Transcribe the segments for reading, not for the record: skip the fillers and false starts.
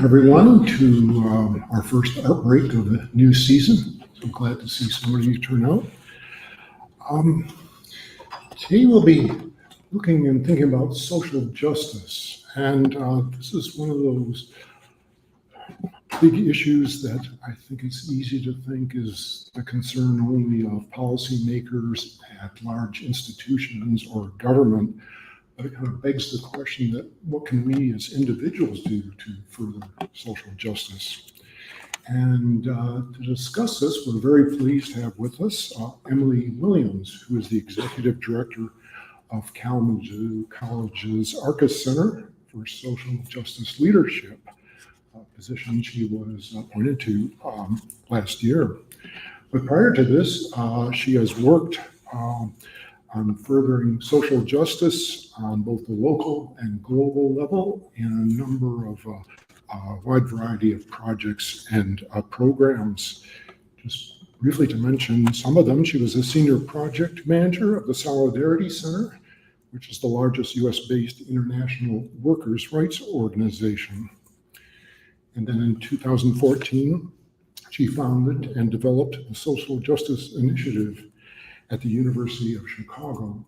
everyone, to our first ARTBreak of the new season. So glad to see so many of you turn out. Today we'll be looking and thinking about social justice, and this is one of those big issues that I think it's easy to think is the concern only of policymakers at large institutions or government. But it kind of begs the question that what can we as individuals do to further social justice? And to discuss this, we're very pleased to have with us Emily Williams, who is the Executive Director of Kalamazoo College's Arcus Center for Social Justice Leadership, a position she was appointed to last year. But prior to this, she has worked on furthering social justice on both the local and global level in a number of wide variety of projects and programs. Just briefly to mention some of them, she was a senior project manager of the Solidarity Center, which is the largest US-based international workers' rights organization. And then in 2014, she founded and developed the Social Justice Initiative at the University of Chicago,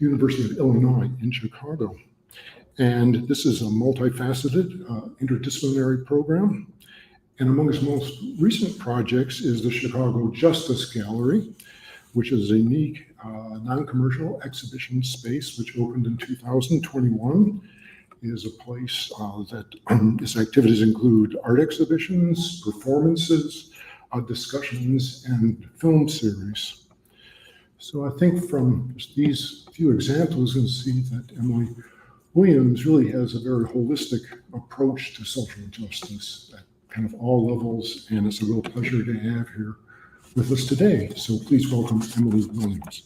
University of Illinois in Chicago. And this is a multifaceted, interdisciplinary program. And among its most recent projects is the Chicago Justice Gallery, which is a unique, non-commercial exhibition space which opened in 2021. It is a place that its activities include art exhibitions, performances, discussions, and film series. So I think from just these few examples, you can see that Emily Williams really has a very holistic approach to social justice at kind of all levels, and it's a real pleasure to have here with us today. So please welcome Emily Williams.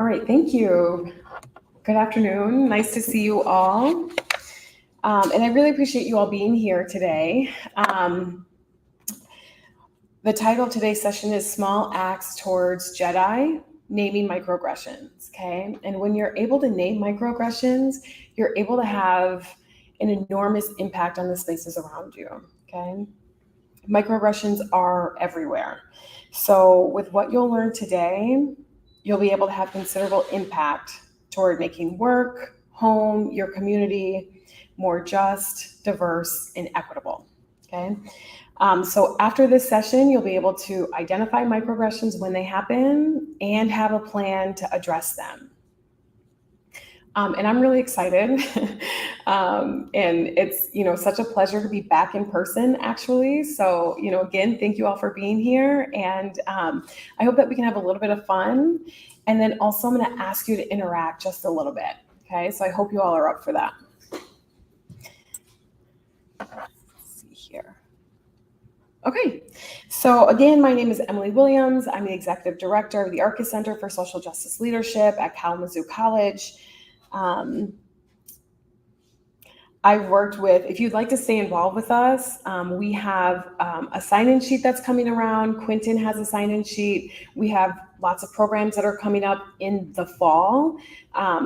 All right, thank you. Good afternoon. Nice to see you all. And I really appreciate you all being here today. The title of today's session is Small Acts Towards JEDI, Naming Microaggressions, okay? And when you're able to name microaggressions, you're able to have an enormous impact on the spaces around you, okay? Microaggressions are everywhere. So with what you'll learn today, you'll be able to have considerable impact toward making work, home, your community more just, diverse, and equitable, okay? So after this session, you'll be able to identify microaggressions when they happen and have a plan to address them. And I'm really excited. And it's, such a pleasure to be back in person, actually. So, again, thank you all for being here. And I hope that we can have a little bit of fun. And then also I'm going to ask you to interact just a little bit. Okay, so I hope you all are up for that. Let's see here. Okay, so again, my name is Emily Williams. I'm the Executive Director of the Arcus Center for Social Justice Leadership at Kalamazoo College. I've worked with, if you'd like to stay involved with us, we have a sign-in sheet that's coming around. Quentin has a sign-in sheet. We have lots of programs that are coming up in the fall.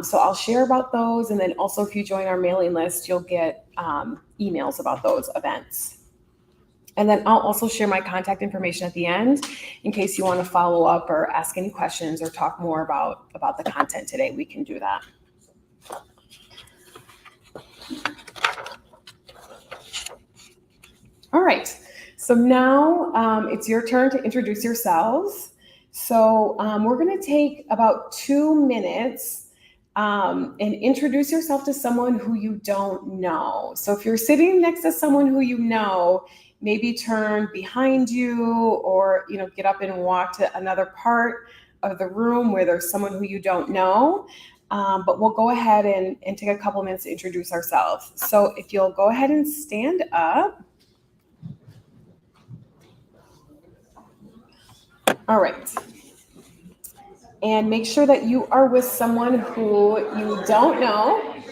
So I'll share about those. And then also if you join our mailing list, you'll get emails about those events. And then I'll also share my contact information at the end in case you want to follow up or ask any questions or talk more about the content today. We can do that. All right, so now it's your turn to introduce yourselves. So we're going to take about 2 minutes and introduce yourself to someone who you don't know. So if you're sitting next to someone who you know, maybe turn behind you or get up and walk to another part of the room where there's someone who you don't know. But we'll go ahead and take a couple minutes to introduce ourselves. So if you'll go ahead and stand up. All right. And make sure that you are with someone who you don't know.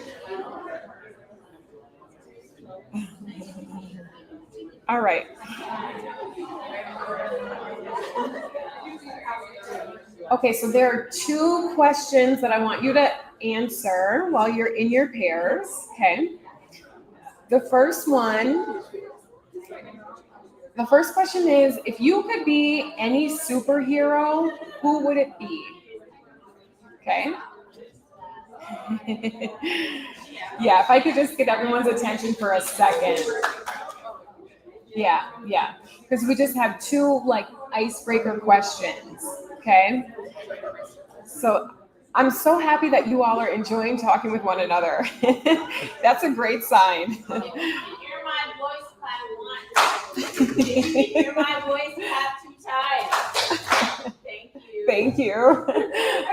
All right. Okay, so there are 2 questions that I want you to answer while you're in your pairs, okay? The first question is, if you could be any superhero, who would it be? Okay. Yeah, if I could just get everyone's attention for a second. Yeah. Because we just have 2 like icebreaker questions, okay? So I'm so happy that you all are enjoying talking with one another. That's a great sign. Hear my voice clap once. Hear my voice clap 2 times. Thank you. Thank you.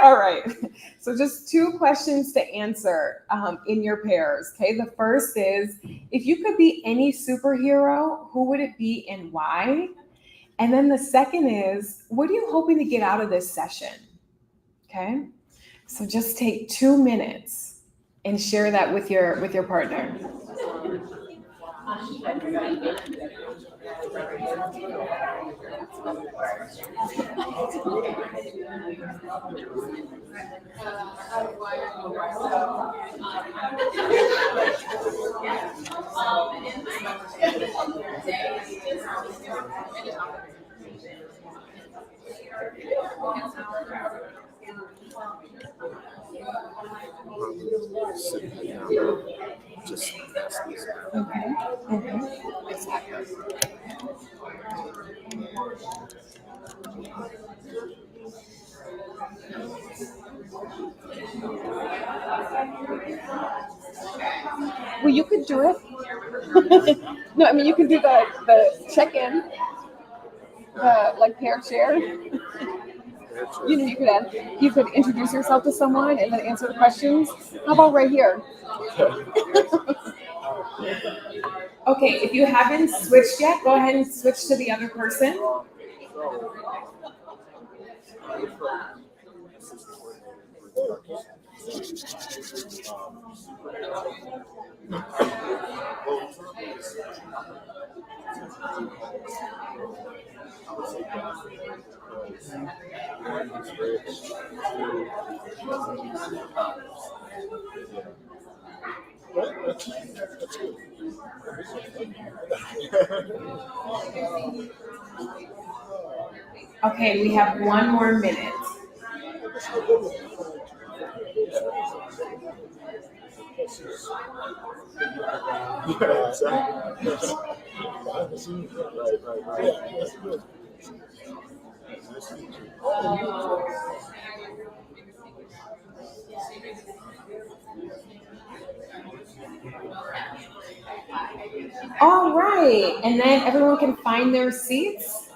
All right. So just 2 questions to answer in your pairs. Okay. The first is, if you could be any superhero, who would it be and why? And then the second is, what are you hoping to get out of this session? Okay. So just take 2 minutes and share that with your partner. Well, you could do it. No, I mean, you can do the check-in, the like pair share. You could introduce yourself to someone and then answer the questions. How about right here? Okay, if you haven't switched yet, go ahead and switch to the other person. Okay, we have 1 more minute. Yeah, exactly. Right. All right, and then everyone can find their seats.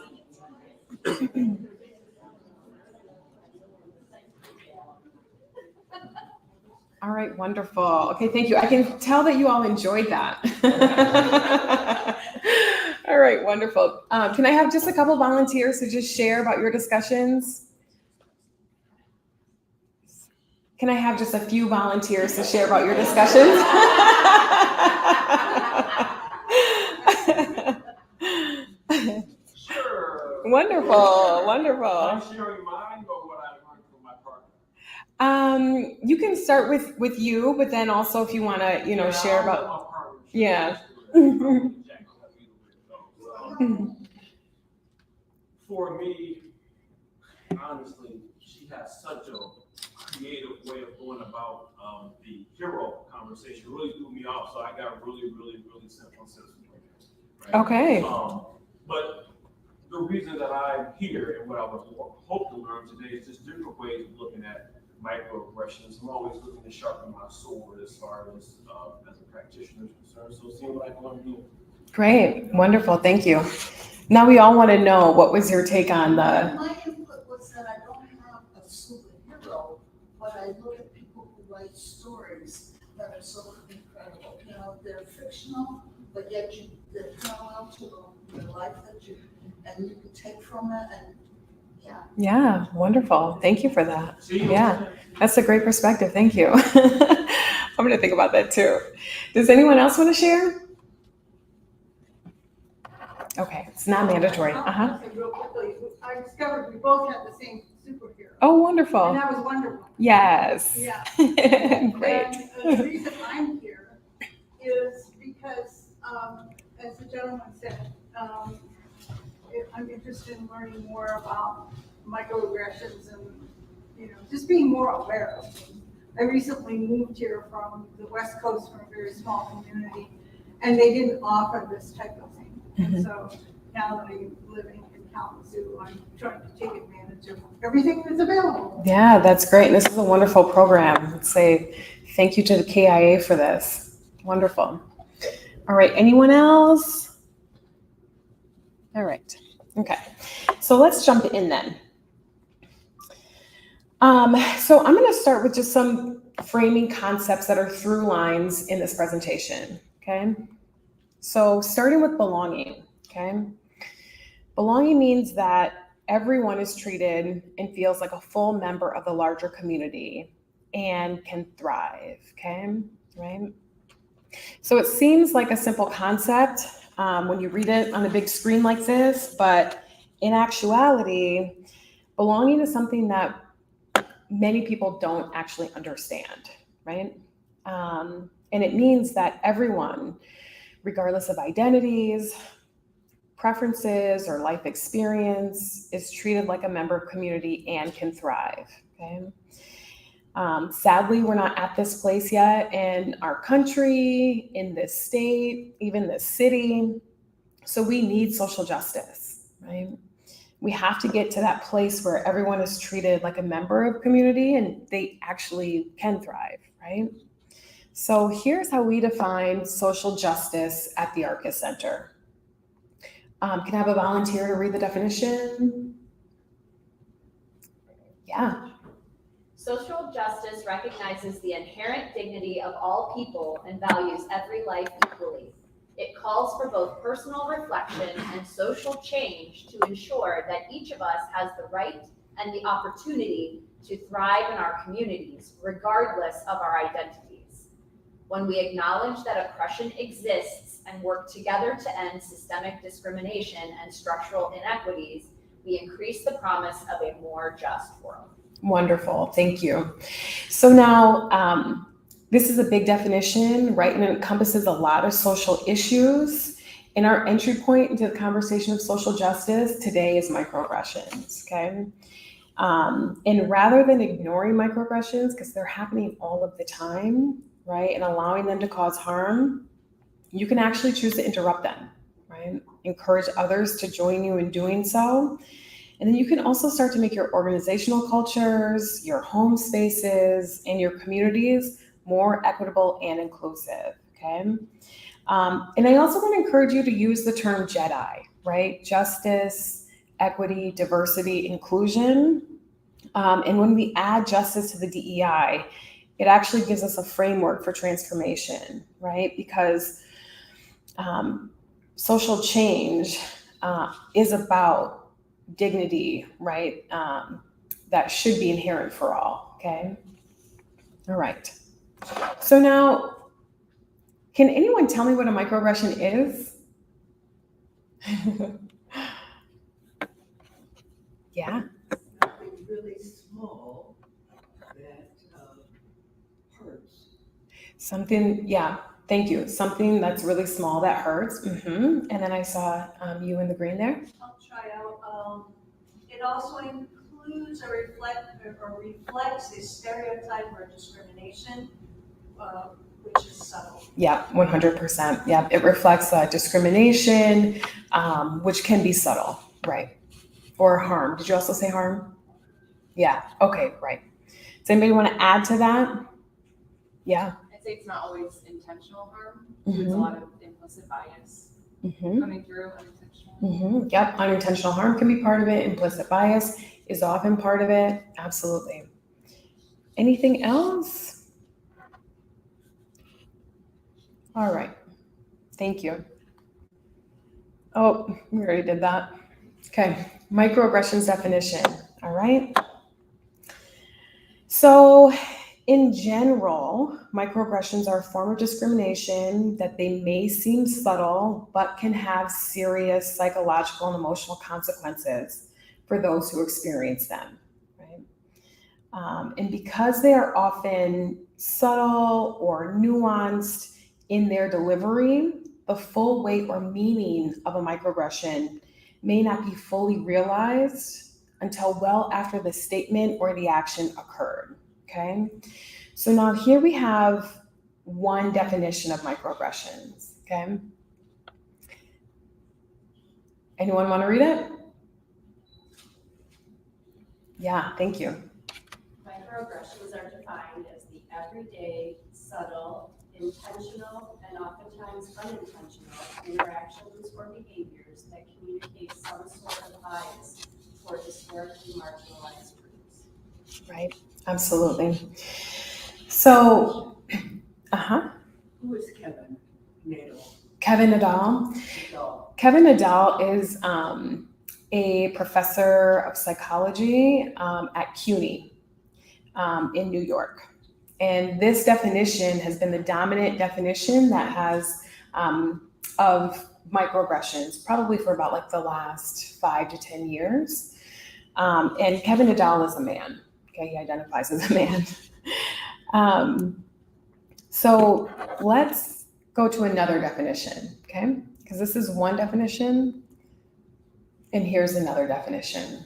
All right, wonderful. Okay, thank you. I can tell that you all enjoyed that. All right, wonderful. Can I have just a couple volunteers to just share about your discussions? Can I have just a few volunteers to share about your discussions? Sure. Wonderful, wonderful. I'm sharing mine or what I learned from my partner. You can start with you, but then also if you want to, share about. Yeah. For me, honestly, she has such a creative way of going about the hero conversation. It really threw me off, so I got really, really, really simple systems right now. Okay. But the reason that I'm here and what I was hope to learn today is just different ways of looking at microaggressions. I'm always looking to sharpen my sword as far as a practitioner is concerned. So seeing what I can learn here. Great, wonderful, thank you. Now we all want to know, what was your take on the? My input was that I don't have a superhero, but I look at people who write stories that are so incredible. They're fictional, but yet they're parallel to the life that you can take from it, and yeah. Yeah, wonderful. Thank you for that. Yeah, that's a great perspective. Thank you. I'm going to think about that too. Does anyone else want to share? Okay, it's not mandatory. I'll Uh-huh. say real quickly, I discovered we both had the same superhero. Oh, And wonderful. that was Wonder Woman. Yes. Yeah. Great. And the reason I'm here is because, as the gentleman said, I'm interested in learning more about microaggressions and, just being more aware of them. I recently moved here from the West Coast, from a very small community, and they didn't offer this type of thing. And so now that I'm living in Kalamazoo, I'm trying to take advantage of everything that's available. Yeah, that's great. This is a wonderful program. Let's say thank you to the KIA for this. Wonderful. All right, anyone else? All right, okay. So let's jump in then. So I'm gonna start with just some framing concepts that are through lines in this presentation, okay? So starting with belonging, okay? Belonging means that everyone is treated and feels like a full member of the larger community and can thrive, okay, right? So it seems like a simple concept when you read it on a big screen like this, but in actuality, belonging is something that many people don't actually understand, right? And it means that everyone, regardless of identities, preferences, or life experience, is treated like a member of community and can thrive, okay? Sadly, we're not at this place yet in our country, in this state, even this city. So we need social justice, right? We have to get to that place where everyone is treated like a member of community and they actually can thrive, right? So here's how we define social justice at the Arcus Center. Can I have a volunteer to read the definition? Yeah. Social justice recognizes the inherent dignity of all people and values every life equally. It calls for both personal reflection and social change to ensure that each of us has the right and the opportunity to thrive in our communities, regardless of our identities. When we acknowledge that oppression exists and work together to end systemic discrimination and structural inequities, we increase the promise of a more just world. Wonderful, thank you. So now, this is a big definition, right? And it encompasses a lot of social issues. And our entry point into the conversation of social justice today is microaggressions, okay? And rather than ignoring microaggressions, because they're happening all of the time, right? And allowing them to cause harm, you can actually choose to interrupt them, right? Encourage others to join you in doing so. And then you can also start to make your organizational cultures, your home spaces, and your communities more equitable and inclusive, okay? And I also want to encourage you to use the term JEDI, right? Justice, equity, diversity, inclusion. And when we add justice to the DEI, it actually gives us a framework for transformation, right? Because social change is about dignity, right? That should be inherent for all, okay? All right. So now, can anyone tell me what a microaggression is? Yeah. Something really small that hurts. Something, yeah, thank you. Something that's really small that hurts. And then I saw you in the green there. I'll try out. It also includes or reflects a stereotype or discrimination, which is subtle. Yeah, 100%. Yeah, it reflects discrimination, which can be subtle, right? Or harm. Did you also say harm? Yeah, okay, right. Does anybody want to add to that? Yeah. I'd say it's not always intentional harm. There's a lot of implicit bias coming through unintentional. Yep, unintentional harm can be part of it. Implicit bias is often part of it. Absolutely. Anything else? All right. Thank you. Oh, we already did that. Okay. Microaggressions definition. All right. So In general, microaggressions are a form of discrimination that they may seem subtle, but can have serious psychological and emotional consequences for those who experience them, right? And because they are often subtle or nuanced in their delivery, the full weight or meaning of a microaggression may not be fully realized until well after the statement or the action occurred, okay? So now here we have one definition of microaggressions, okay? Anyone want to read it? Yeah, thank you. Microaggressions are defined as the everyday, subtle, intentional, and oftentimes unintentional interactions or behaviors that communicate some sort of bias toward historically marginalized groups. Right, absolutely. So, Who is Kevin Nadeau? Kevin Nadal. Nadal. Kevin Nadal is a professor of psychology at CUNY in New York. And this definition has been the dominant definition that has of microaggressions, probably for about like the last 5 to 10 years. And Kevin Nadal is a man. Okay, he identifies as a man. So let's go to another definition, okay? Because this is one definition, and here's another definition.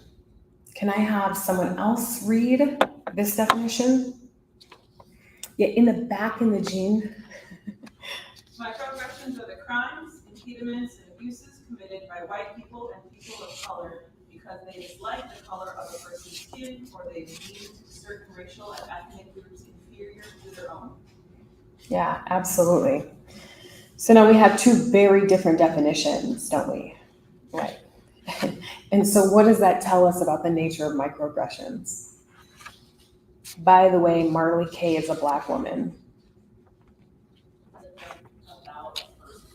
Can I have someone else read this definition? Yeah, in the back in the gene. Microaggressions are the crimes, impediments, and abuses committed by white people and people of color because they dislike the color of a person's skin or they deem certain racial and ethnic groups inferior to their own. Yeah, absolutely. So now we have two very different definitions, don't we? Right. And so what does that tell us about the nature of microaggressions? By the way, Marley Kay is a Black woman. About a person,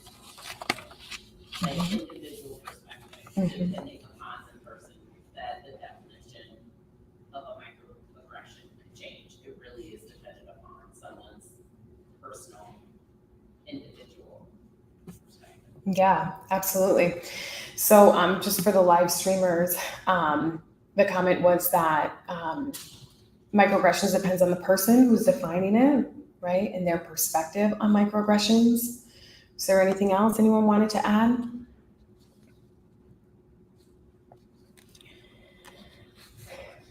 like individual perspective, and then they come on the person that the definition of a microaggression can change. It really is dependent upon someone's personal, individual perspective. Yeah, absolutely. So just for the live streamers, the comment was that microaggressions depends on the person who's defining it, right? And their perspective on microaggressions. Is there anything else anyone wanted to add?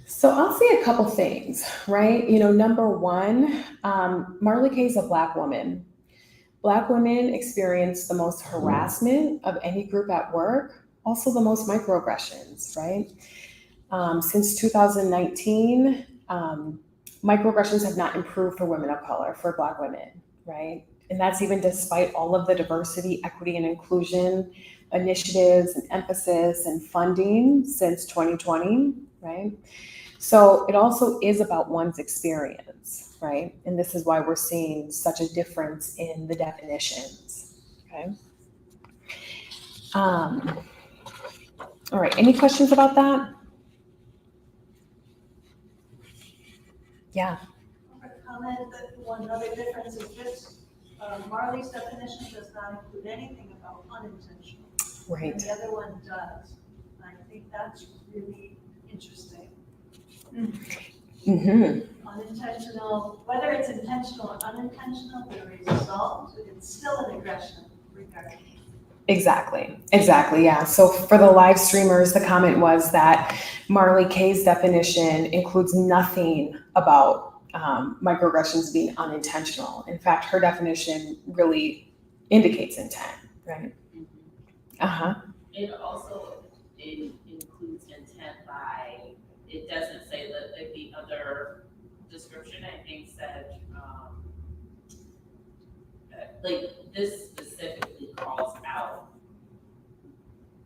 So I'll say a couple things, right? You know, number one, Marley Kay is a Black woman. Black women experience the most harassment of any group at work, also the most microaggressions, right? Since 2019, microaggressions have not improved for women of color, for Black women, right? And that's even despite all of the diversity, equity, and inclusion initiatives and emphasis and funding since 2020, right? So it also is about one's experience, right? And this is why we're seeing such a difference in the definitions, okay? All right, any questions about that? Yeah. A comment that one other difference is this, Marley's definition does not include anything about unintentional. Right. And the other one does. And I think that's really interesting. Mm-hmm. Unintentional, whether it's intentional or unintentional, the result, it's still an aggression regardless. Exactly, yeah. So for the live streamers, the comment was that Marley Kay's definition includes nothing about microaggressions being unintentional. In fact, her definition really indicates intent, right? It also includes intent by, it doesn't say that like the other description, I think said, like this specifically calls out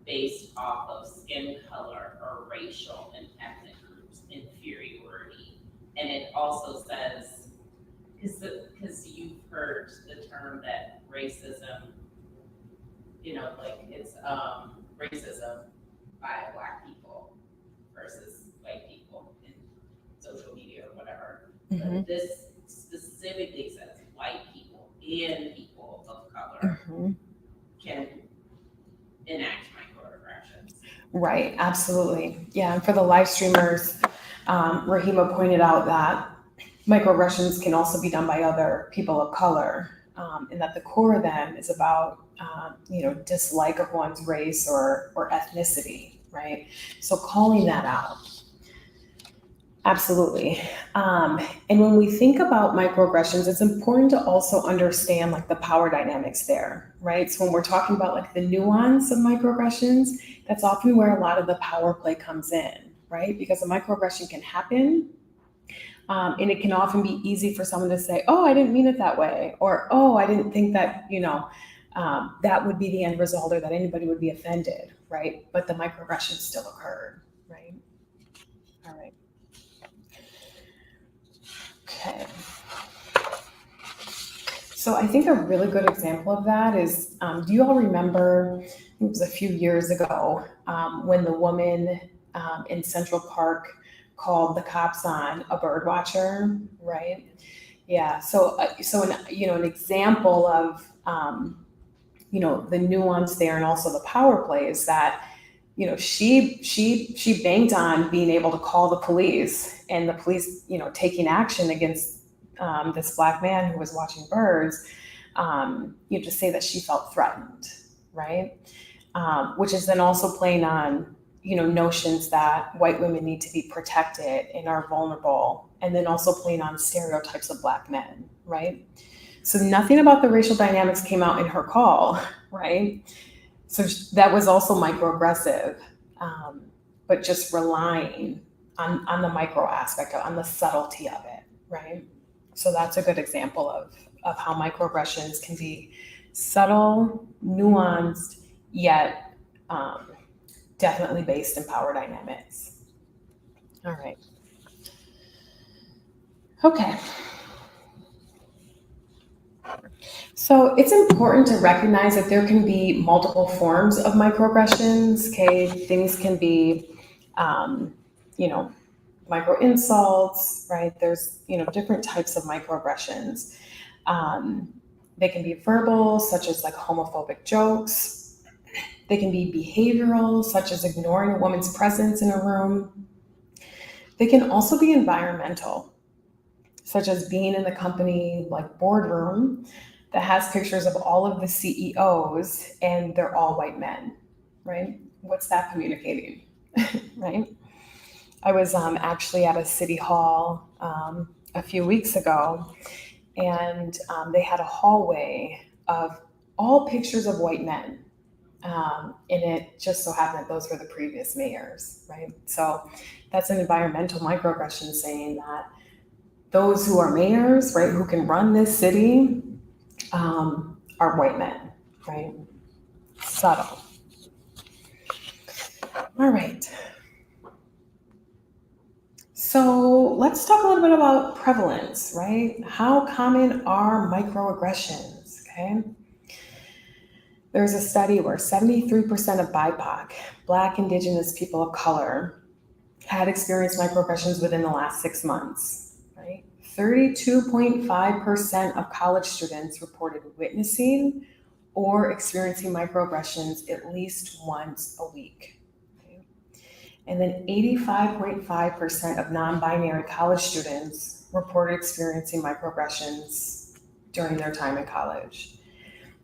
based off of skin color or racial and ethnic groups inferiority. And it also says, because you've heard the term that racism, you know, like it's racism by Black people versus white people in social media or whatever. Mm-hmm. But this specifically says white people and people of color can enact microaggressions. Right, absolutely. Yeah, and for the live streamers, Rahima pointed out that microaggressions can also be done by other people of color, and that the core of them is about, dislike of one's race or ethnicity, right? So calling that out. Absolutely. And when we think about microaggressions, it's important to also understand like the power dynamics there, right? So when we're talking about like the nuance of microaggressions, that's often where a lot of the power play comes in, right? Because a microaggression can happen, and it can often be easy for someone to say, oh, I didn't mean it that way, or, oh, I didn't think that, that would be the end result or that anybody would be offended, right? But the microaggression still occurred, right? All right. Okay. So I think a really good example of that is, do you all remember, I think it was a few years ago, when the woman in Central Park called the cops on a bird watcher, right? Yeah, so an example of, the nuance there and also the power play is that, she banked on being able to call the police and the police, taking action against this Black man who was watching birds, to say that she felt threatened, right? Which is then also playing on, notions that white women need to be protected and are vulnerable, and then also playing on stereotypes of Black men, right? So nothing about the racial dynamics came out in her call, right? So that was also microaggressive, but just relying on the micro aspect, on the subtlety of it, right? So that's a good example of how microaggressions can be subtle, nuanced, yet definitely based in power dynamics. All right. Okay. So it's important to recognize that there can be multiple forms of microaggressions, okay? Things can be, micro insults, right? There's, different types of microaggressions. They can be verbal, such as like homophobic jokes. They can be behavioral, such as ignoring a woman's presence in a room. They can also be environmental, such as being in the company like boardroom that has pictures of all of the CEOs and they're all white men, right? What's that communicating, right? I was actually at a city hall a few weeks ago, and they had a hallway of all pictures of white men. And it just so happened that those were the previous mayors, right? So that's an environmental microaggression saying that those who are mayors, right, who can run this city are white men, right? Subtle. All right. So let's talk a little bit about prevalence, right? How common are microaggressions, okay? There's a study where 73% of BIPOC, Black, Indigenous, people of color, had experienced microaggressions within the last 6 months, right? 32.5% of college students reported witnessing or experiencing microaggressions at least once a week. Okay? And then 85.5% of non-binary college students reported experiencing microaggressions during their time in college.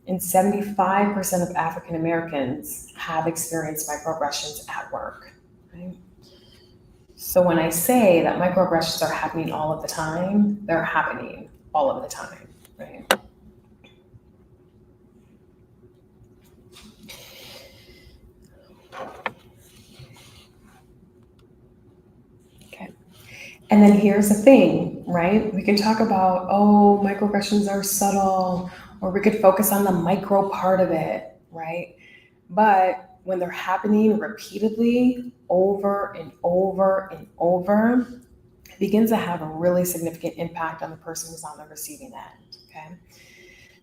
And 75% of African Americans have experienced microaggressions at work. Right? So when I say that microaggressions are happening all of the time, they're happening all of the time, right? Okay. And then here's the thing, right? We can talk about, oh, microaggressions are subtle, or we could focus on the micro part of it, right? But when they're happening repeatedly over and over and over, it begins to have a really significant impact on the person who's on the receiving end, okay?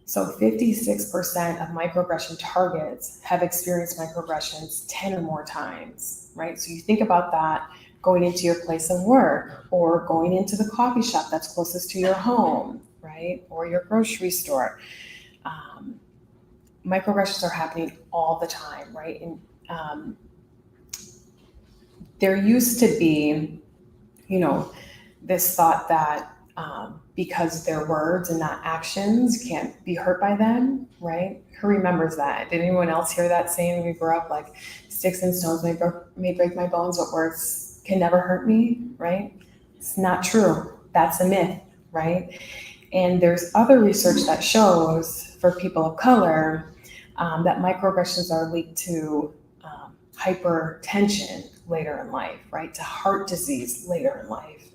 So 56% of microaggression targets have experienced microaggressions 10 or more times, right? So you think about that going into your place of work or going into the coffee shop that's closest to your home, right? Or your grocery store. Microaggressions are happening all the time, right? And there used to be, this thought that because they're words and not actions can't be hurt by them, right? Who remembers that? Did anyone else hear that saying when we grew up, like, sticks and stones may break my bones, but words can never hurt me, right? It's not true. That's a myth, right? And there's other research that shows for people of color that microaggressions are linked to hypertension later in life, right? To heart disease later in life.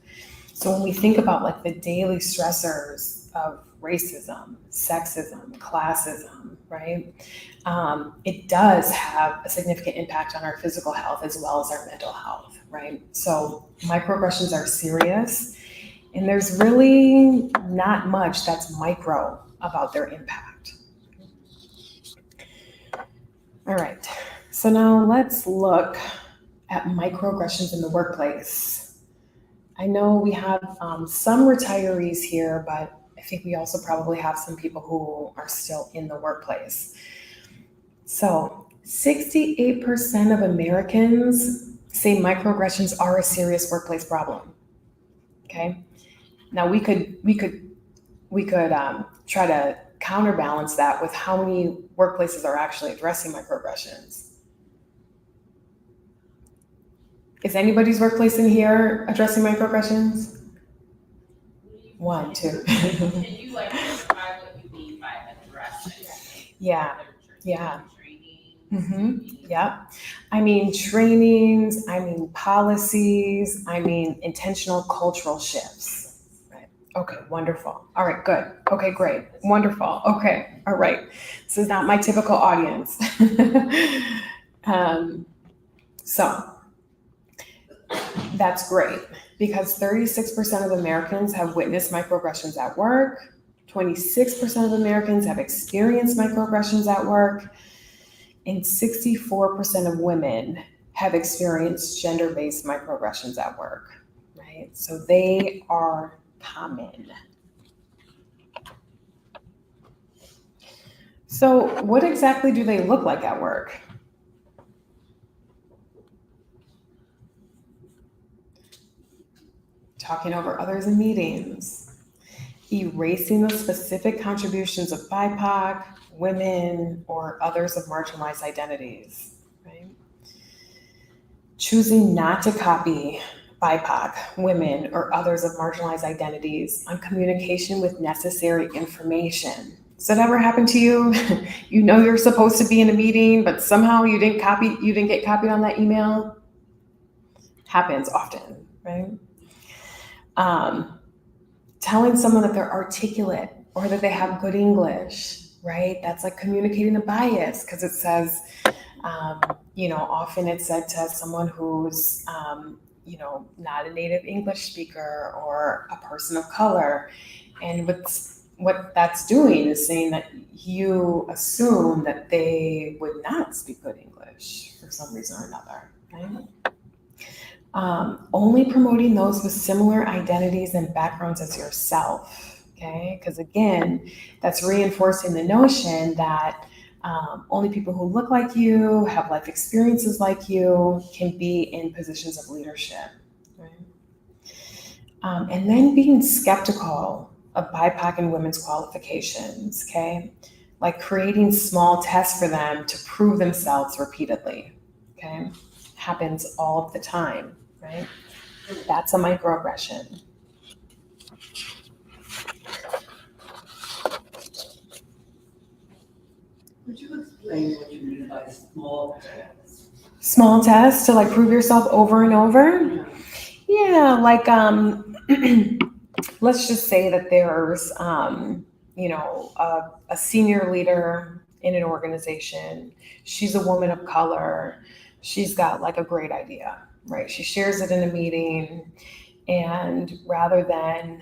So when we think about like the daily stressors of racism, sexism, classism, right? It does have a significant impact on our physical health as well as our mental health, right? So microaggressions are serious, and there's really not much that's micro about their impact. All right, so now let's look at microaggressions in the workplace. I know we have some retirees here, but I think we also probably have some people who are still in the workplace. So 68% of Americans say microaggressions are a serious workplace problem. Okay. Now we could try to counterbalance that with how many workplaces are actually addressing microaggressions. Is anybody's workplace in here addressing microaggressions? 1, 2. Can you like describe what you mean by addressing? Yeah. Training. Yep. I mean trainings, I mean policies, I mean intentional cultural shifts. Right. Okay, wonderful. All right, good. Okay, great. Wonderful. Okay, all right. This is not my typical audience. So that's great, because 36% of Americans have witnessed microaggressions at work, 26% of Americans have experienced microaggressions at work, and 64% of women have experienced gender-based microaggressions at work, right? So they are common. So what exactly do they look like at work? Talking over others in meetings, erasing the specific contributions of BIPOC, women, or others of marginalized identities, right? Choosing not to copy BIPOC, women, or others of marginalized identities on communication with necessary information. Does that ever happen to you? You know you're supposed to be in a meeting, but somehow you didn't get copied on that email? Happens often, right? Telling someone that they're articulate or that they have good English, right? That's like communicating a bias, because it says, often it's said to someone who's, not a native English speaker or a person of color. And what that's doing is saying that you assume that they would not speak good English for some reason or another, right? Only promoting those with similar identities and backgrounds as yourself, okay? Because again, that's reinforcing the notion that only people who look like you, have life experiences like you, can be in positions of leadership, right? And then being skeptical of BIPOC and women's qualifications, okay? Like creating small tests for them to prove themselves repeatedly, okay? Happens all of the time, right? That's a microaggression. Would you explain what you mean by small tests? Small tests to like prove yourself over and over? Yeah, like let's just say that there's a senior leader in an organization. She's a woman of color. She's got like a great idea, right? She shares it in a meeting, and rather than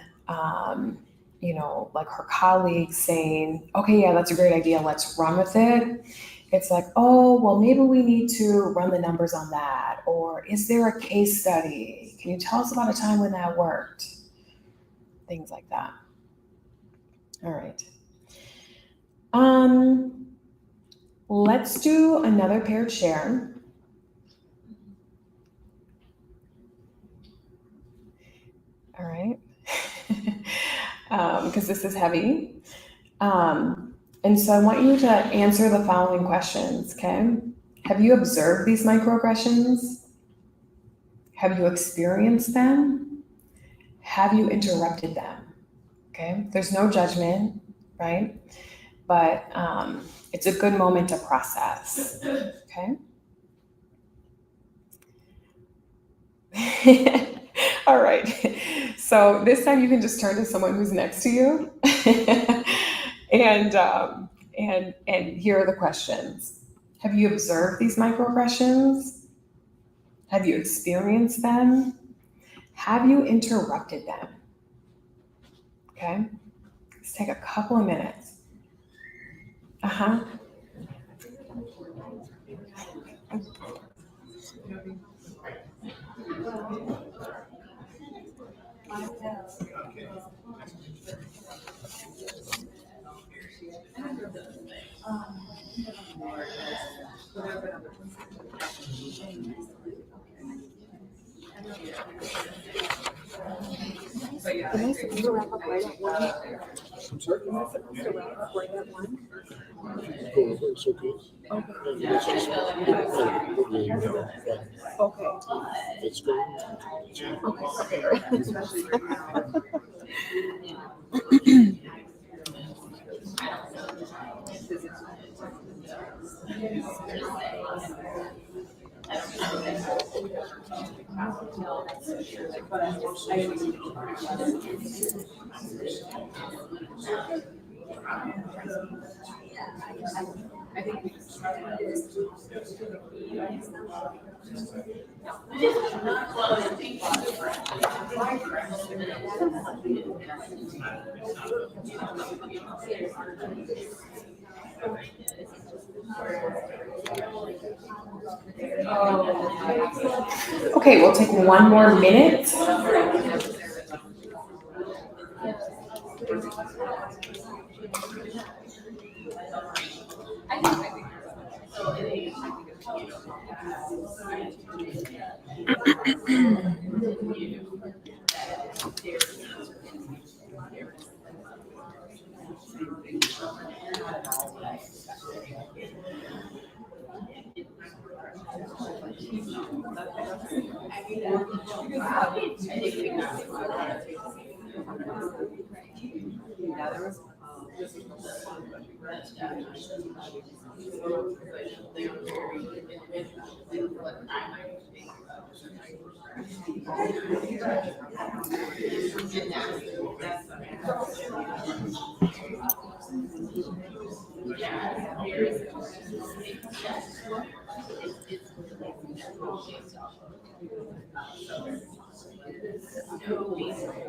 like her colleagues saying, okay, yeah, that's a great idea, let's run with it. It's like, oh, well, maybe we need to run the numbers on that. Or is there a case study? Can you tell us about a time when that worked? Things like that. All right. Let's do another paired share. All right. Because this is heavy. And so I want you to answer the following questions, okay? Have you observed these microaggressions? Have you experienced them? Have you interrupted them? Okay, there's no judgment, right? But it's a good moment to process, okay? All right, so this time you can just turn to someone who's next to you and here are the questions. Have you observed these microaggressions? Have you experienced them? Have you interrupted them? Okay, let's take a couple of minutes. Am I supposed to wrap up right at 1? I'm sorry? Am I supposed to wrap up right at 1? It's okay. And it's just, Okay. it's good. Okay, we'll take one more minute.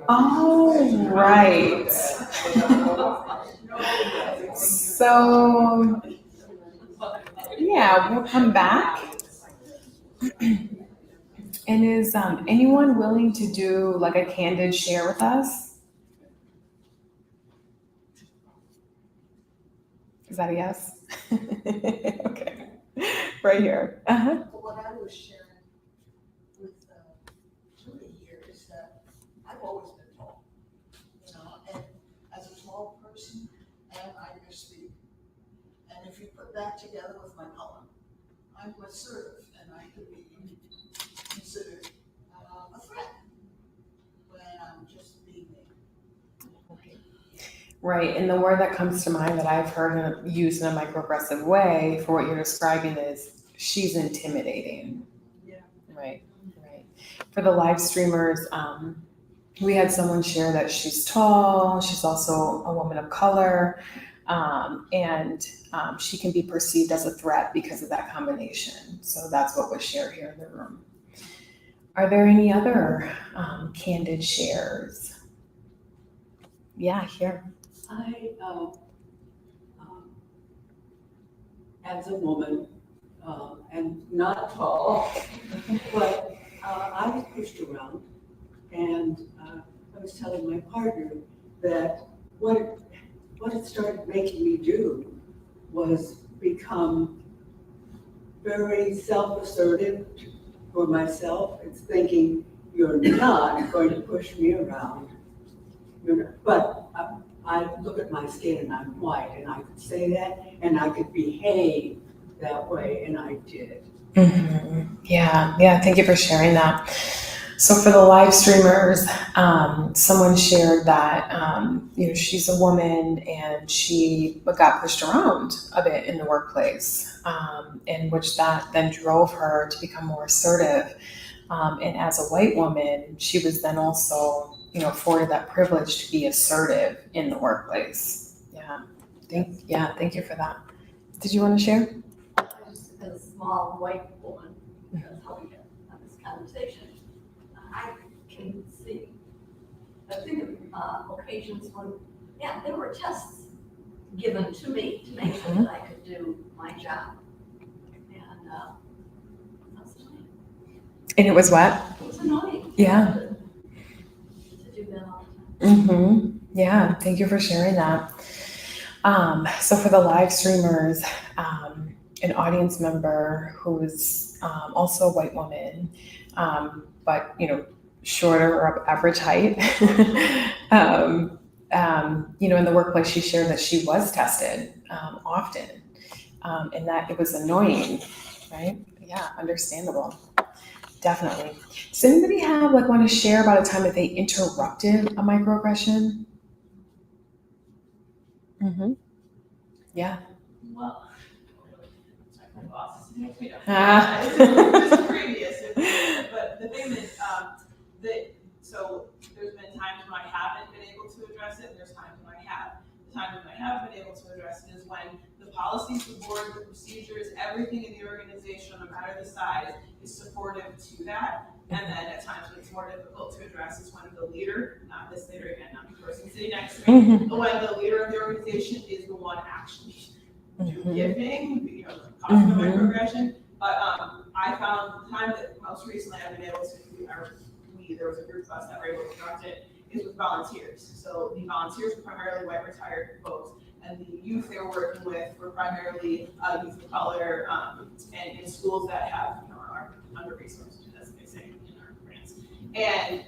All right. So, yeah, we'll come back. And is anyone willing to do like a candid share with us? Is that a yes? Okay, right here. What I was sharing with Julie here is that I've always been tall, you know, and as a tall person, and I can speak. And if you put that together with my color, I'm assertive, and I could be considered a threat when I'm just being me. Right, and the word that comes to mind that I've heard used in a microaggressive way for what you're describing is she's intimidating. Yeah. Right. For the live streamers, we had someone share that she's tall, she's also a woman of color, and she can be perceived as a threat because of that combination. So that's what was shared here in the room. Are there any other candid shares? Yeah, here. I, as a woman, and not tall, but I was pushed around, and I was telling my partner that what it started making me do was become very self-assertive for myself. It's thinking, you're not going to push me around. But I look at my skin and I'm white, and I could say that, and I could behave that way, and I did. Mm-hmm. Yeah, thank you for sharing that. So for the live streamers, someone shared that, she's a woman and she got pushed around a bit in the workplace, in which that then drove her to become more assertive. And as a white woman, she was then also, afforded that privilege to be assertive in the workplace. Thank you for that. Did you want to share? Just as a small white woman, that's how we get on this conversation. I can see, I think of occasions when, there were tests given to me to make sure that I could do my job. And that's annoying. And it was what? It was annoying. Yeah. To do that all the time. Mm-hmm. Yeah, thank you for sharing that. So for the live streamers, an audience member who is also a white woman, but shorter or average height, in the workplace, she shared that she was tested often, and that it was annoying, right? Yeah, understandable. Definitely. Does anybody want to share about a time that they interrupted a microaggression? Mm-hmm. Yeah. Well, my boss is next to me. Ah. Previous, but the thing is, so there's been times when I haven't been able to address it, and there's times when I have. The time when I have been able to address it is when the policies, the board, the procedures, everything in the organization, no matter the size, is supportive to that. And then at times when it's more difficult to address is when the leader, not this leader again, not the person sitting next to me, but when the leader of the organization is the one actually giving, causing the microaggression. But I found the time that most recently I've been able to, there was a group of us that were able to conduct it, is with volunteers. So the volunteers were primarily white retired folks, and the youth they were working with were primarily youth of color, and in schools that have, are under-resourced, as they say in our grants. And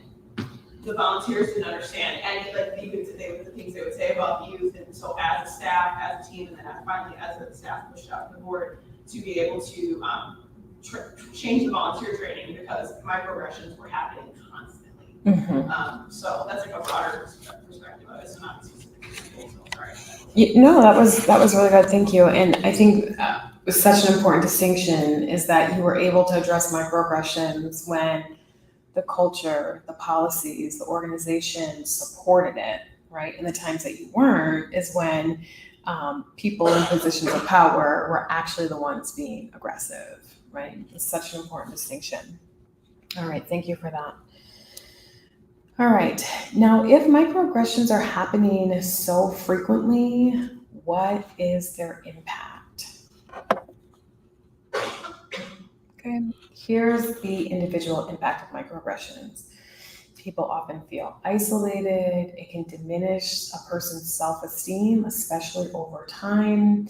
the volunteers didn't understand any, the things they would say about the youth. And so as a staff, as a team, and then finally as the staff pushed out the board to be able to change the volunteer training, because microaggressions were happening constantly. Mm-hmm. So that's a broader perspective of it, so not specific. So sorry. No, that was really good. Thank you. And I think such an important distinction is that you were able to address microaggressions when the culture, the policies, the organization supported it, right? And the times that you weren't is when people in positions of power were actually the ones being aggressive, right? It's such an important distinction. All right, thank you for that. All right, now if microaggressions are happening so frequently, what is their impact? Okay, here's the individual impact of microaggressions. People often feel isolated. It can diminish a person's self-esteem, especially over time.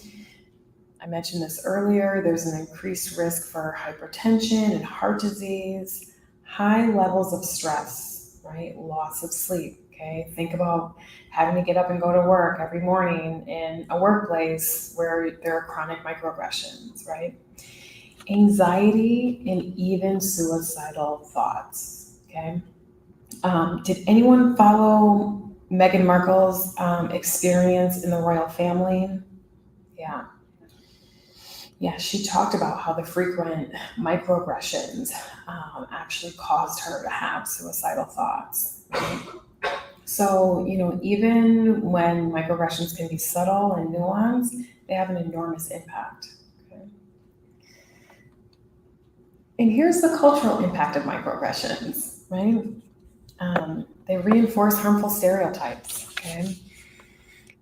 I mentioned this earlier, there's an increased risk for hypertension and heart disease, high levels of stress, right? Loss of sleep, okay? Think about having to get up and go to work every morning in a workplace where there are chronic microaggressions, right? Anxiety and even suicidal thoughts, okay? Did anyone follow Meghan Markle's experience in the royal family? Yeah, she talked about how the frequent microaggressions actually caused her to have suicidal thoughts. Right? So, even when microaggressions can be subtle and nuanced, they have an enormous impact. Okay? And here's the cultural impact of microaggressions, right? They reinforce harmful stereotypes, okay?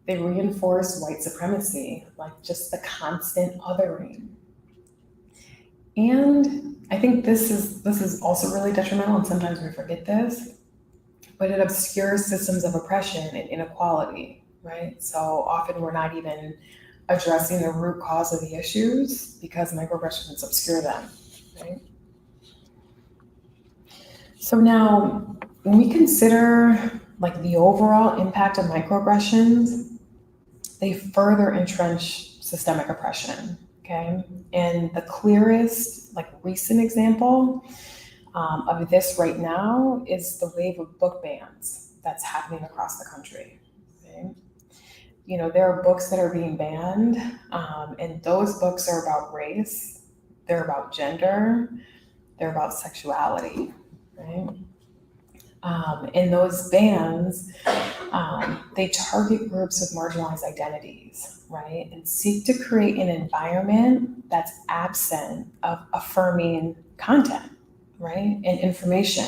They reinforce white supremacy, like just the constant othering. And I think this is also really detrimental, and sometimes we forget this, but it obscures systems of oppression and inequality, right? So often we're not even addressing the root cause of the issues because microaggressions obscure them, right? So now, when we consider like the overall impact of microaggressions, they further entrench systemic oppression, okay? And the clearest, like recent example of this right now is the wave of book bans that's happening across the country, okay? You know, there are books that are being banned, and those books are about race, they're about gender, they're about sexuality, right? And those bans, they target groups with marginalized identities, right? And seek to create an environment that's absent of affirming content, right? And information.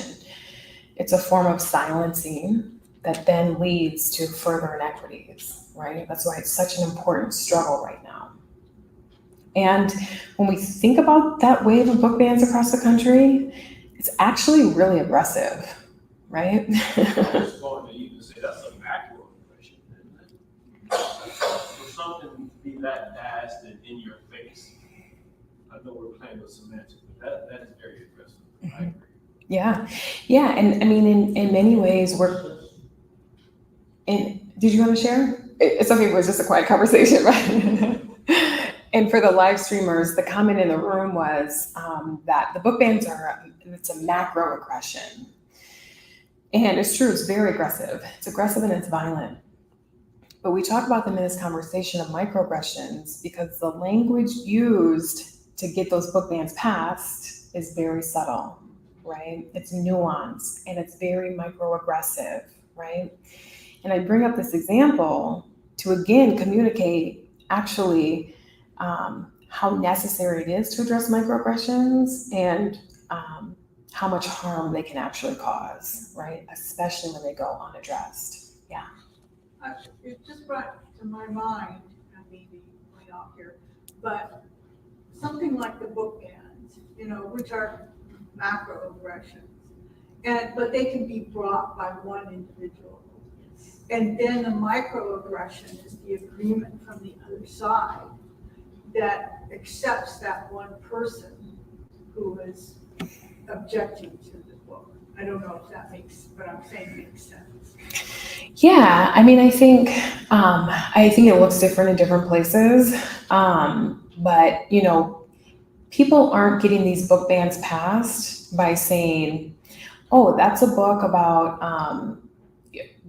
It's a form of silencing that then leads to further inequities, right? That's why it's such an important struggle right now. And when we think about that wave of book bans across the country, it's actually really aggressive, right? I was going to even say that's a macroaggression, isn't it? For something to be that vast and in your face. I know we're playing with semantics, but that is very aggressive. I agree. Yeah, and I mean, in many ways, did you want to share? It's okay, it was just a quiet conversation, right? And for the live streamers, the comment in the room was that the book bans it's a macroaggression. And it's true, it's very aggressive. It's aggressive and it's violent. But we talk about them in this conversation of microaggressions because the language used to get those book bans passed is very subtle, right? It's nuanced and it's very microaggressive, right? And I bring up this example to again communicate actually how necessary it is to address microaggressions and how much harm they can actually cause, right? Especially when they go unaddressed. Yeah. It just brought to my mind, I may be way off here, but something like the book bans, you know, which are macroaggressions, but they can be brought by one individual. And then the microaggression is the agreement from the other side that accepts that one person who is objecting to the book. I don't know if that makes, what I'm saying makes sense. Yeah, I mean, I think it looks different in different places, but you know, people aren't getting these book bans passed by saying, "Oh, that's a book about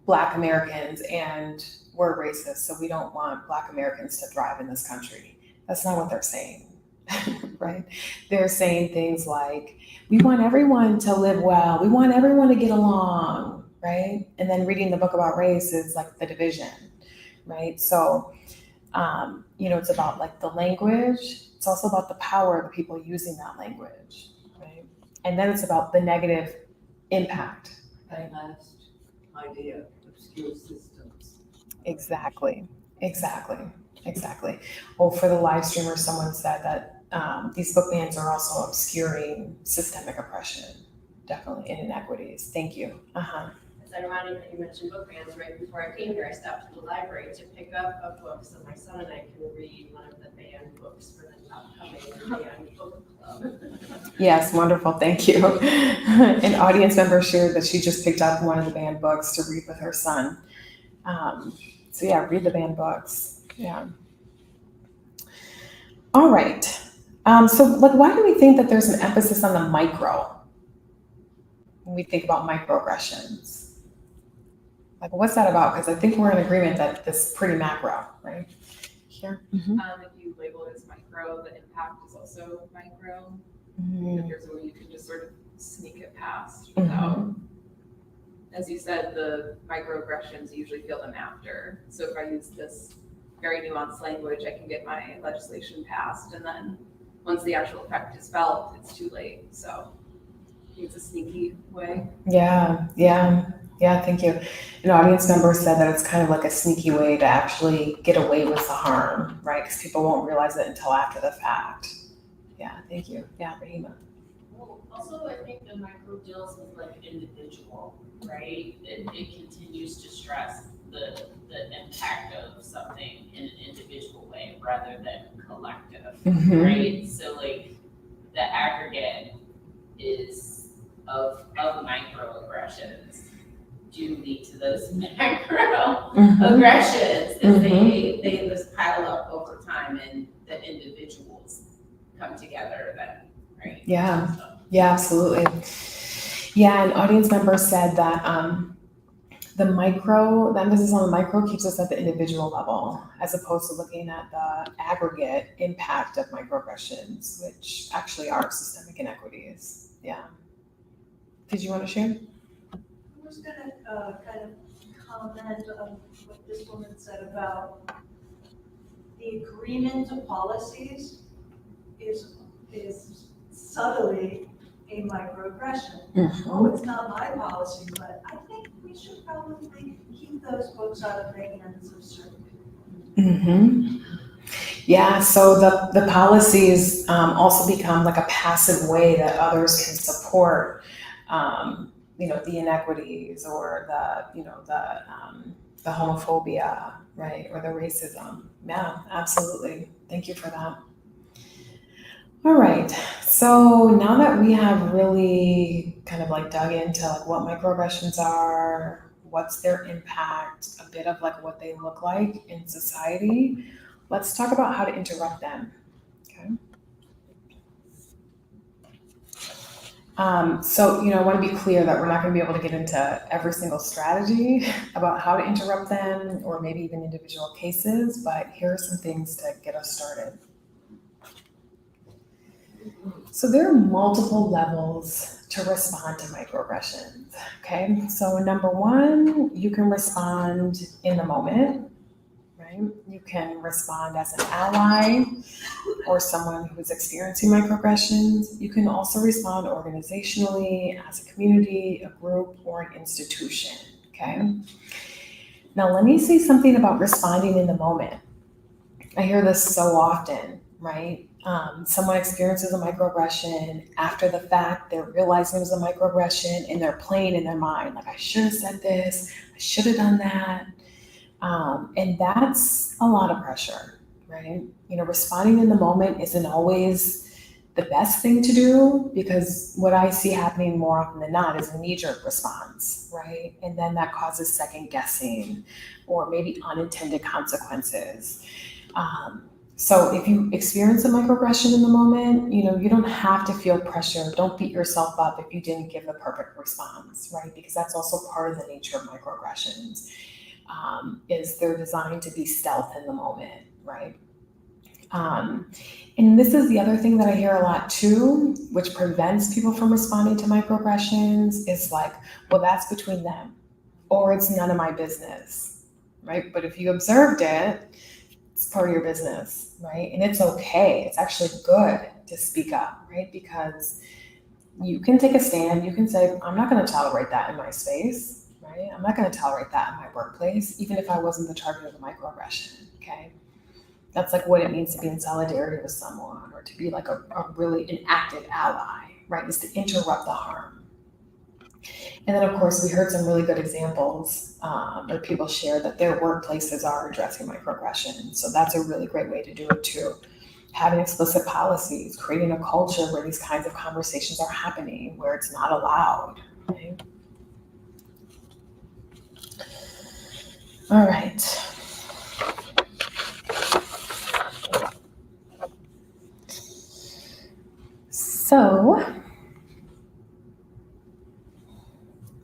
Black Americans and we're racist, so we don't want Black Americans to thrive in this country." That's not what they're saying, right? They're saying things like, "We want everyone to live well. We want everyone to get along." Right? And then reading the book about race is like the division, right? So, you know, it's about like the language. It's also about the power of the people using that language, right? And then it's about the negative impact. That last idea, obscure systems. Exactly. Well, for the live streamer, someone said that these book bans are also obscuring systemic oppression, definitely, and inequities. Thank you. It's ironic that you mentioned book bans. Right before I came here, I stopped at the library to pick up a book so my son and I can read one of the banned books for the upcoming banned book club. Yes, wonderful. Thank you. An audience member shared that she just picked up one of the banned books to read with her son. So yeah, read the banned books. Yeah. All right. So like, why do we think that there's an emphasis on the micro when we think about microaggressions? Like, what's that about? Because I think we're in agreement that this is pretty macro, right? Here. Mm-hmm. If you label it as micro, the impact is also micro. Mm-hmm. If there's a way you can just sort of sneak it past without, as you said, the microaggressions usually feel them after. So if I use this very nuanced language, I can get my legislation passed, and then once the actual effect is felt, it's too late. So it's a sneaky way. Yeah, thank you. An audience member said that it's kind of like a sneaky way to actually get away with the harm, right? Because people won't realize it until after the fact. Yeah, thank you. Yeah, Rahima. Well, also, I think the micro deals with like individual, right? It continues to stress the impact of something in an individual way rather than collective, Mhm. right? So like the aggregate is of microaggressions do lead to those macroaggressions Mhm. as they just pile up over time and the individuals come together then, right? Yeah. So, Yeah, absolutely. Yeah, an audience member said that the emphasis on the micro keeps us at the individual level, as opposed to looking at the aggregate impact of microaggressions, which actually are systemic inequities. Yeah. Did you want to share? I was gonna kind of comment on what this woman said about the agreement to policies is subtly a microaggression. Oh, it's not my policy, but I think we should probably keep those folks out of their hands of certain. Mm-hmm. Yeah, so the policies also become like a passive way that others can support, the inequities or the homophobia, right, or the racism. Yeah, absolutely. Thank you for that. All right, so now that we have really kind of like dug into like what microaggressions are, what's their impact, a bit of like what they look like in society, let's talk about how to interrupt them, okay? I want to be clear that we're not going to be able to get into every single strategy about how to interrupt them or maybe even individual cases, but here are some things to get us started. So there are multiple levels to respond to microaggressions, okay? So number one, you can respond in the moment, right? You can respond as an ally or someone who is experiencing microaggressions. You can also respond organizationally, as a community, a group, or an institution, okay? Now let me say something about responding in the moment. I hear this so often, right? Someone experiences a microaggression. After the fact, they're realizing it was a microaggression and they're playing in their mind, like, I should have said this, I should have done that. And that's a lot of pressure, right? Responding in the moment isn't always the best thing to do because what I see happening more often than not is a knee-jerk response, right? And then that causes second guessing or maybe unintended consequences. So if you experience a microaggression in the moment, you don't have to feel pressure. Don't beat yourself up if you didn't give the perfect response, right? Because that's also part of the nature of microaggressions, is they're designed to be stealth in the moment, right? And this is the other thing that I hear a lot too, which prevents people from responding to microaggressions, is like, well, that's between them, or it's none of my business, right? But if you observed it, it's part of your business, right? And it's okay. It's actually good to speak up, right? Because you can take a stand. You can say, I'm not going to tolerate that in my space, right? I'm not going to tolerate that in my workplace, even if I wasn't the target of the microaggression, okay? That's like what it means to be in solidarity with someone or to be like a really an active ally, right? Is to interrupt the harm. And then, of course, we heard some really good examples where people share that their workplaces are addressing microaggression. So that's a really great way to do it too. Having explicit policies, creating a culture where these kinds of conversations are happening, where it's not allowed, right? All right. So,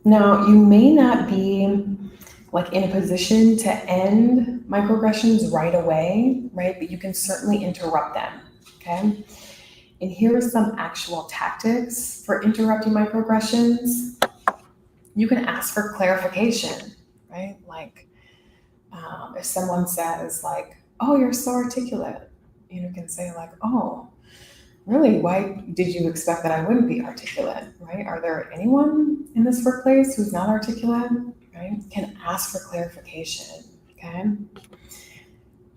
now, you may not be like in a position to end microaggressions right away, right? But you can certainly interrupt them, okay? And here are some actual tactics for interrupting microaggressions. You can ask for clarification, right? Like if someone says like, oh, you're so articulate, you can say like, oh, really, why did you expect that I wouldn't be articulate, right? Are there anyone in this workplace who's not articulate, right? Can ask for clarification, okay?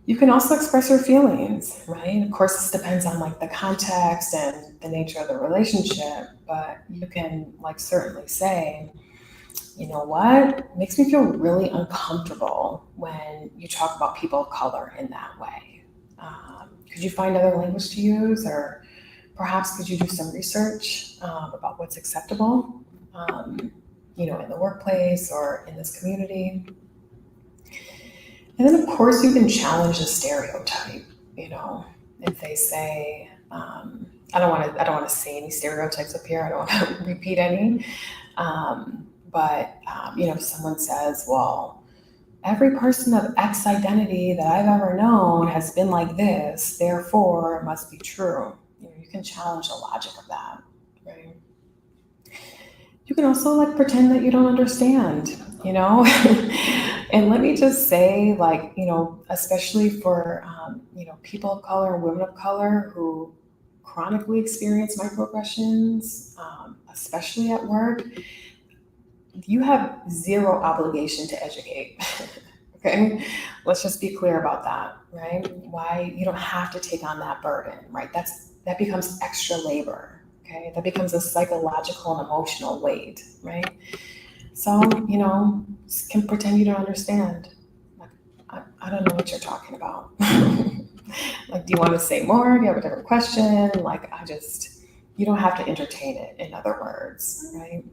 You can also express your feelings, right? Of course, this depends on like the context and the nature of the relationship, but you can like certainly say, you know what? It makes me feel really uncomfortable when you talk about people of color in that way. Could you find other language to use, or perhaps could you do some research about what's acceptable, you know, in the workplace or in this community? And then of course you can challenge the stereotype, you know, if they say, I don't want to say any stereotypes up here. I don't want to repeat any. You know, if someone says, well, every person of X identity that I've ever known has been like this, therefore it must be true. You know, you can challenge the logic of that, right? You can also like pretend that you don't understand, you know? And let me just say, like, you know, especially for, you know, people of color and women of color who chronically experience microaggressions, especially at work, you have zero obligation to educate. Okay, let's just be clear about that, right? Why you don't have to take on that burden, right? That becomes extra labor. Okay, that becomes a psychological and emotional weight, right? So, you know, can pretend you don't understand. Like, I don't know what you're talking about. Like, do you want to say more? Do you have a different question? Like, you don't have to entertain it, in other words, right?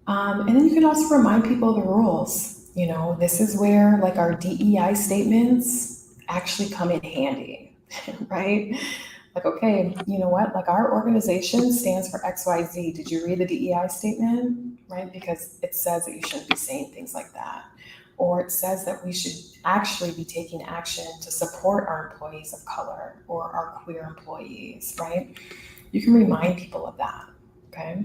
And then you can also remind people of the rules. You know, this is where like our DEI statements actually come in handy, right? Like, okay, you know what? Like our organization stands for XYZ. Did you read the DEI statement? Right? Because it says that you shouldn't be saying things like that. Or it says that we should actually be taking action to support our employees of color or our queer employees, right? You can remind people of that, okay?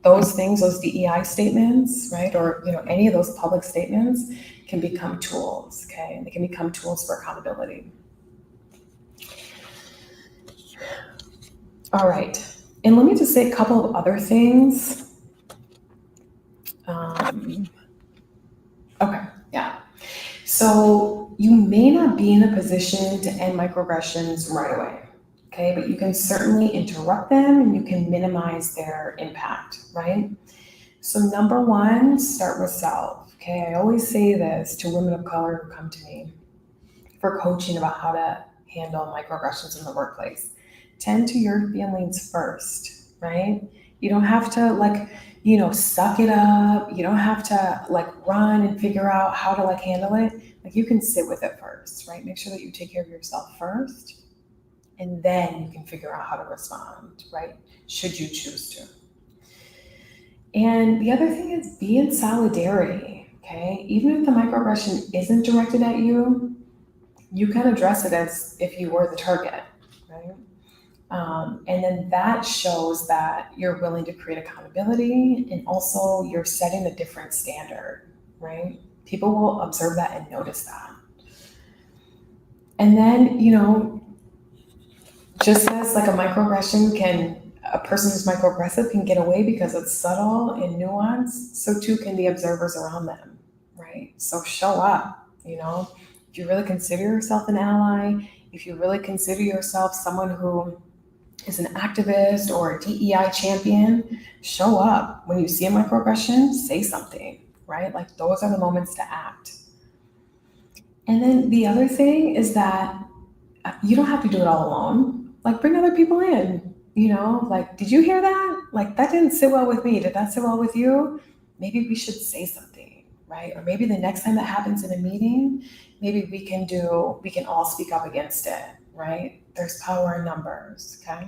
Those things, those DEI statements, right? Or, you know, any of those public statements can become tools, okay? And they can become tools for accountability. All right, and let me just say a couple of other things. Okay, yeah. So you may not be in a position to end microaggressions right away, okay? But you can certainly interrupt them and you can minimize their impact, right? So number one, start with self, okay? I always say this to women of color who come to me for coaching about how to handle microaggressions in the workplace. Tend to your feelings first, right? You don't have to like, you know, suck it up. You don't have to like run and figure out how to like handle it. Like you can sit with it first, right? Make sure that you take care of yourself first, and then you can figure out how to respond, right? Should you choose to. And the other thing is be in solidarity, okay? Even if the microaggression isn't directed at you, you can address it as if you were the target, right? And then that shows that you're willing to create accountability, and also you're setting a different standard, right? People will observe that and notice that. And then, you know, just as like a person who's microaggressive can get away because it's subtle and nuanced, so too can the observers around them, right? So show up, you know, if you really consider yourself an ally, if you really consider yourself someone who is an activist or a DEI champion, show up. When you see a microaggression, say something, right? Like those are the moments to act. And then the other thing is that you don't have to do it all alone. Like bring other people in, you know, like, did you hear that? Like that didn't sit well with me. Did that sit well with you? Maybe we should say something, right? Or maybe the next time that happens in a meeting, maybe we can all speak up against it, right? There's power in numbers, okay?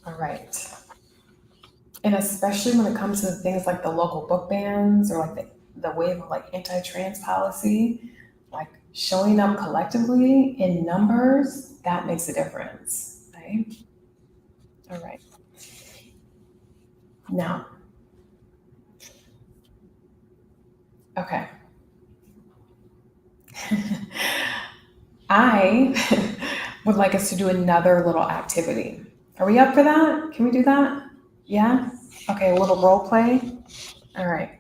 All right. And especially when it comes to things like the local book bans or like the wave of like anti-trans policy, like showing up collectively in numbers, that makes a difference, right? All right. Now, okay. I would like us to do another little activity. Are we up for that? Can we do that? Yeah? Okay, a little role play. All right.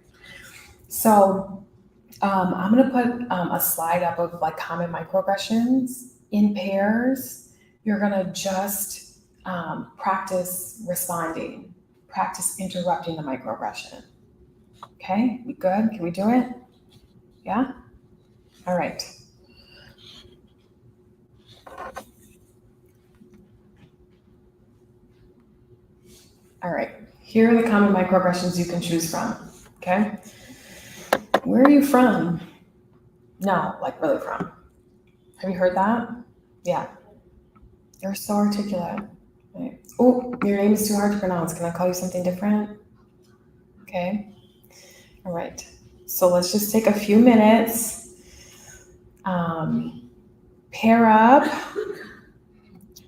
So I'm gonna put a slide up of like common microaggressions in pairs. You're gonna just practice responding, practice interrupting the microaggression. Okay, we good? Can we do it? Yeah? All right. All right, here are the common microaggressions you can choose from, okay? Where are you from? No, like really from. Have you heard that? Yeah. You're so articulate. Right. Oh, your name is too hard to pronounce. Can I call you something different? Okay. All right. So let's just take a few minutes. Pair up,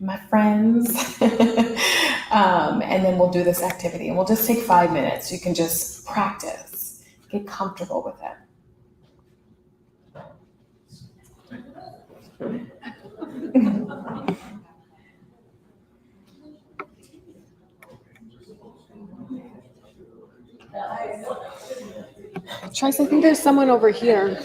my friends, and then we'll do this activity. And we'll just take 5 minutes. You can just practice, get comfortable with it. Trice, I think there's someone over here.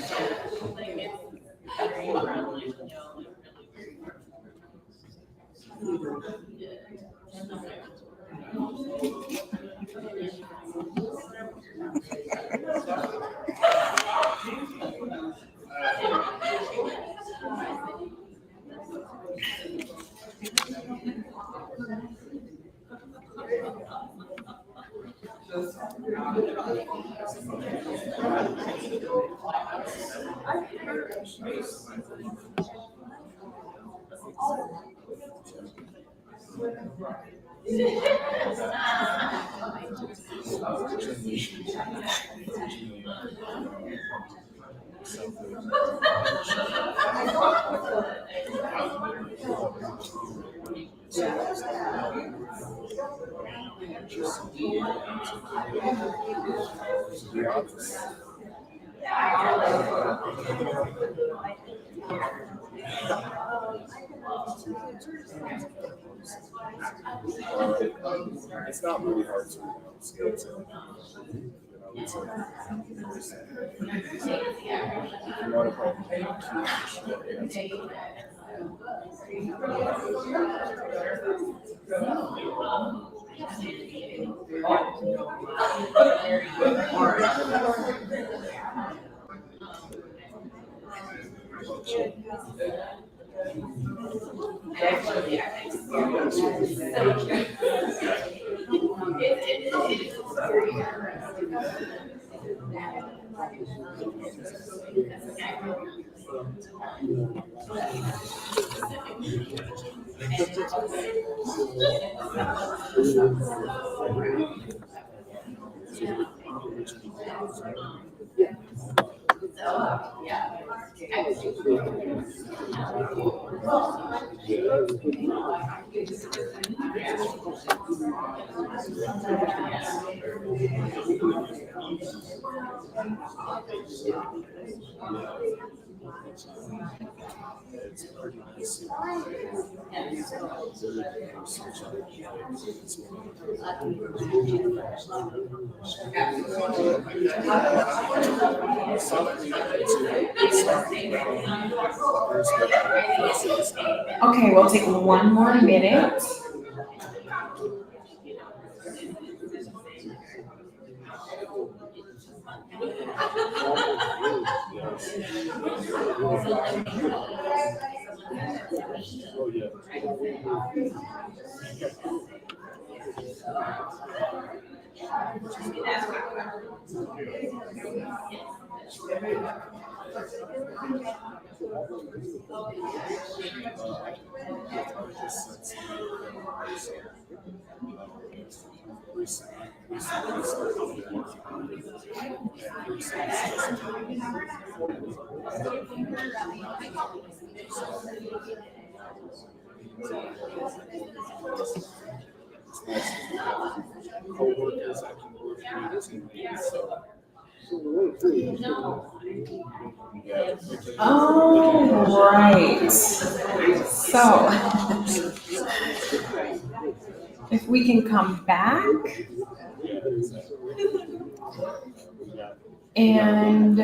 It's not really hard to pronounce. It's like, if you want to call Okay, we'll take one more minute. oh yeah. Co-workers, I can work with teammates, so. All right. So, if we can come back and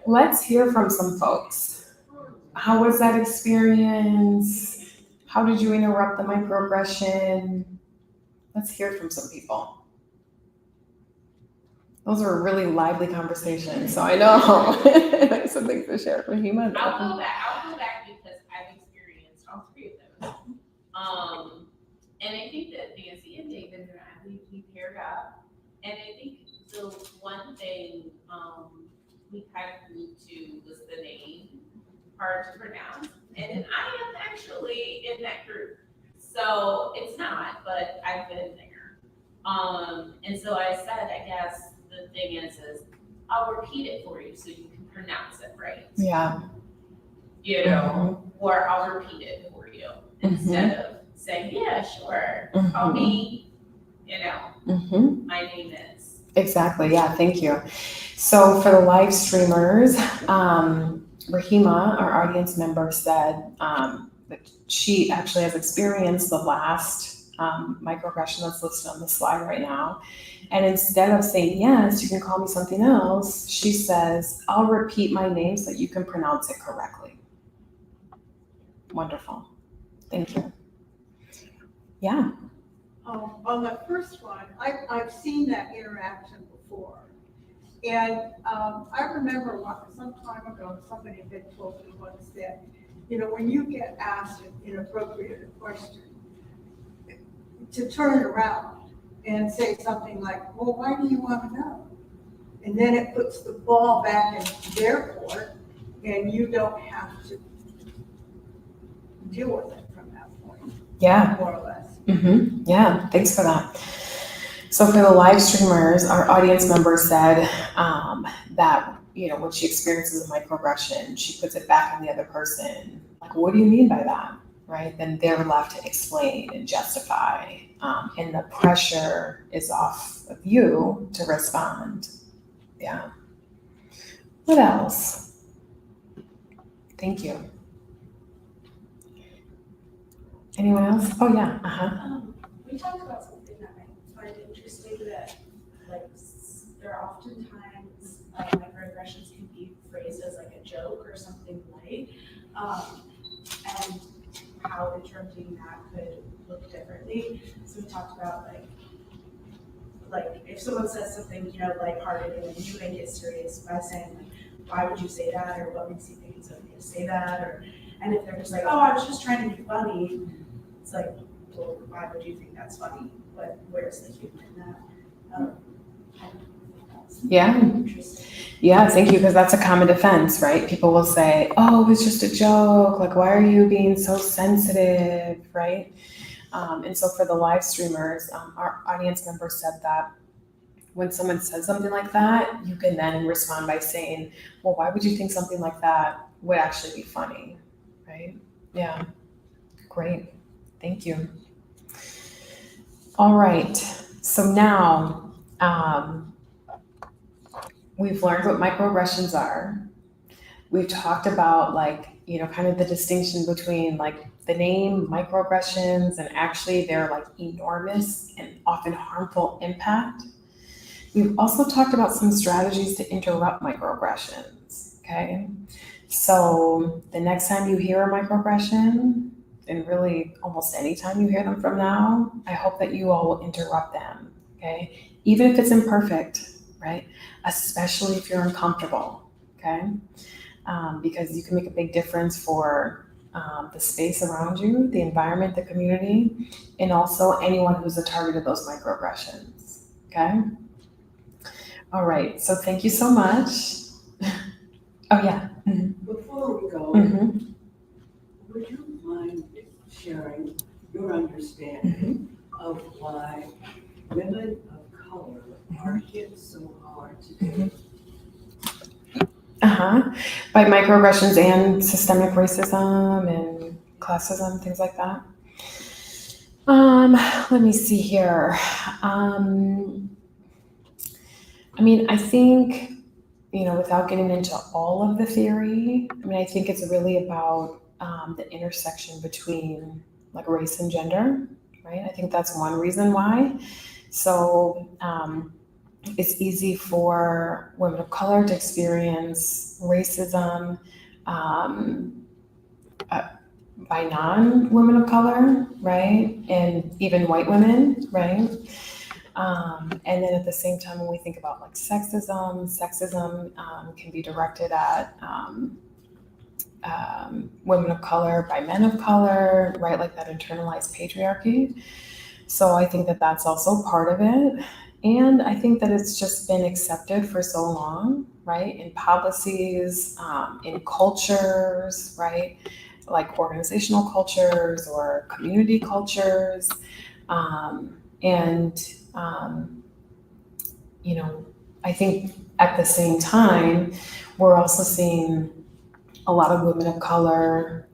let's hear from some folks. how was that experience? How did you interrupt the microaggression? Let's hear from some people. Those are really lively conversations, so I know. Some things to share from Hema. I'll go back because I've experienced all three of those. And I think that Nancy and David and I, we paired up. And I think the one thing, we kind of moved to was the name, hard to pronounce. And I am actually in that group. So it's not, but I've been there. And so I said, I guess the thing is I'll repeat it for you so you can pronounce it right. Yeah. You know, or I'll repeat it for you instead of saying, yeah, sure, call me, you know, my name is. Exactly, yeah, thank you. So for the live streamers, Rahima, our audience member, said that she actually has experienced the last microaggression that's listed on the slide right now. And instead of saying, yes, you can call me something else, she says, I'll repeat my name so that you can pronounce it correctly. Wonderful. Thank you. Yeah. On the first one, I've seen that interaction before. And I remember some time ago, somebody had told me once that, you know, when you get asked an inappropriate question, to turn it around and say something like, well, why do you want to know? And then it puts the ball back in their court, and you don't have to deal with it from that point. Yeah. More or less. Yeah, thanks for that. So for the live streamers, our audience member said that, you know, when she experiences a microaggression, she puts it back on the other person. Like, what do you mean by that? Right? Then they're left to explain and justify. And the pressure is off of you to respond. Yeah. What else? Thank you. Anyone else? Oh, yeah. We talked about something that I find interesting, that like there are oftentimes microaggressions can be phrased as like a joke or something light, and how interpreting that could look differently. So we talked about like if someone says something, you know, lighthearted, and then you make it serious by saying like, why would you say that, or what makes you think it's okay to say that, or and if they're just like, oh, I was just trying to be funny, it's like, well, why would you think that's funny? But where's the humor in that? I don't think that's interesting. Yeah, thank you, because that's a common defense, right? People will say, oh, it was just a joke. Like, why are you being so sensitive, right? And so for the live streamers, our audience member said that when someone says something like that, you can then respond by saying, well, why would you think something like that would actually be funny, right? Yeah, great. Thank you. All right, so now we've learned what microaggressions are. We've talked about kind of the distinction between the name microaggressions and actually their enormous and often harmful impact. We've also talked about some strategies to interrupt microaggressions, okay? So the next time you hear a microaggression, and really almost any time you hear them from now, I hope that you all will interrupt them, okay? Even if it's imperfect, right? Especially if you're uncomfortable, okay? Because you can make a big difference for the space around you, the environment, the community, and also anyone who's a target of those microaggressions, okay? All right, so thank you so much. Oh, yeah. Before we go, would you mind sharing your understanding of why women of color are hit so hard today? By microaggressions and systemic racism and classism, things like that. Let me see here. I think, without getting into all of the theory, I think it's really about the intersection between race and gender, right? I think that's one reason why. So it's easy for women of color to experience racism by non-women of color, right? And even white women, right? And then at the same time, when we think about like sexism can be directed at women of color by men of color, right? Like that internalized patriarchy. So I think that that's also part of it. And I think that it's just been accepted for so long, right? In policies, in cultures, right? Like organizational cultures or community cultures. You know, I think at the same time, we're also seeing a lot of women of color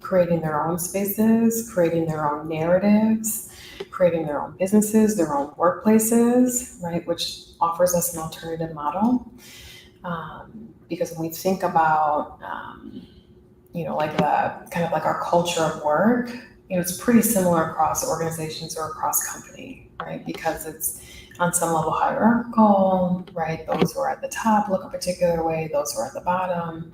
creating their own spaces, creating their own narratives, creating their own businesses, their own workplaces, right? Which offers us an alternative model. Because when we think about, you know, like the kind of like our culture of work, you know, it's pretty similar across organizations or across company, right? Because it's on some level hierarchical, right? Those who are at the top look a particular way, those who are at the bottom.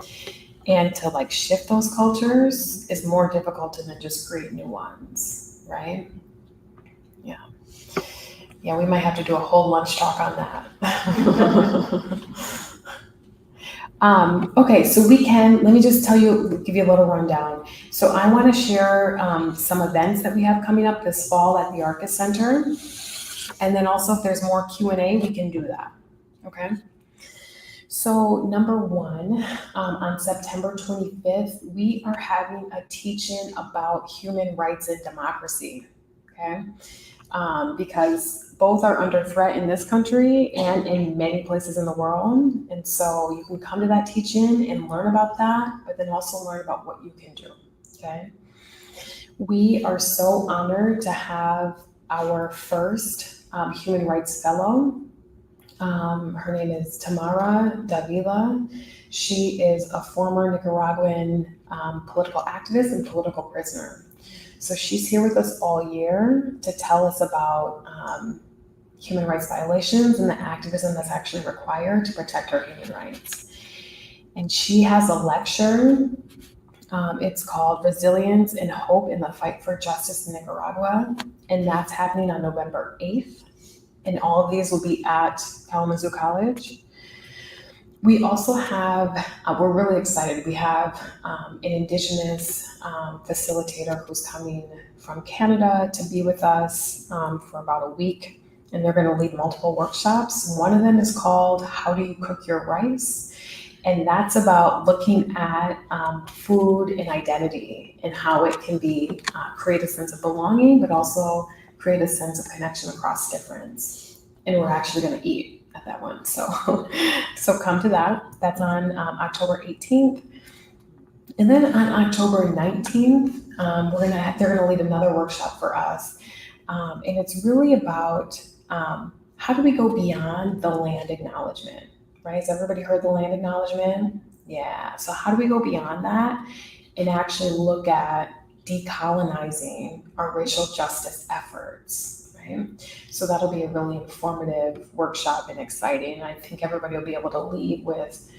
And to like shift those cultures is more difficult than just create new ones, right? Yeah. Yeah, we might have to do a whole lunch talk on that. Okay, so let me just give you a little rundown. So I want to share some events that we have coming up this fall at the Arcus Center. And then also if there's more Q&A, we can do that, okay? So number one, on September 25th, we are having a teach-in about human rights and democracy, okay? Because both are under threat in this country and in many places in the world. And so you can come to that teach-in and learn about that, but then also learn about what you can do, okay? We are so honored to have our first human rights fellow. Her name is Tamara Davila. She is a former Nicaraguan political activist and political prisoner. So she's here with us all year to tell us about human rights violations and the activism that's actually required to protect our human rights. And she has a lecture. It's called Resilience and Hope in the Fight for Justice in Nicaragua. And that's happening on November 8th. And all of these will be at Kalamazoo College. We also have, we're really excited, we have an Indigenous facilitator who's coming from Canada to be with us for about a week. And they're gonna lead multiple workshops. One of them is called How Do You Cook Your Rice? And that's about looking at food and identity and how it can be create a sense of belonging, but also create a sense of connection across difference. And we're actually gonna eat at that one. So come to that. That's on October 18th. And then on October 19th, they're gonna lead another workshop for us. And it's really about how do we go beyond the land acknowledgement, right? Has everybody heard the land acknowledgement? Yeah, so how do we go beyond that and actually look at decolonizing our racial justice efforts, right? So that'll be a really informative workshop and exciting. I think everybody will be able to leave with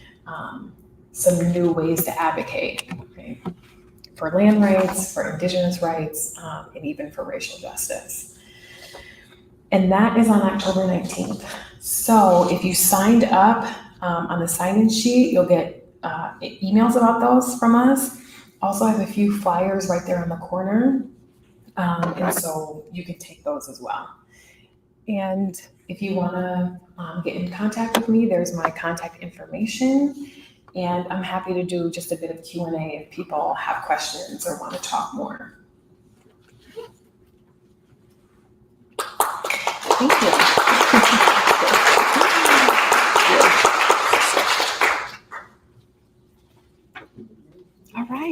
some new ways to advocate, okay? For land rights, for Indigenous rights, and even for racial justice. And that is on October 19th. So if you signed up on the sign-in sheet, you'll get emails about those from us. Also, I have a few flyers right there on the corner. And so you can take those as well. And if you wanna get in contact with me, there's my contact information. And I'm happy to do just a bit of Q&A if people have questions or wanna talk more. Thank you.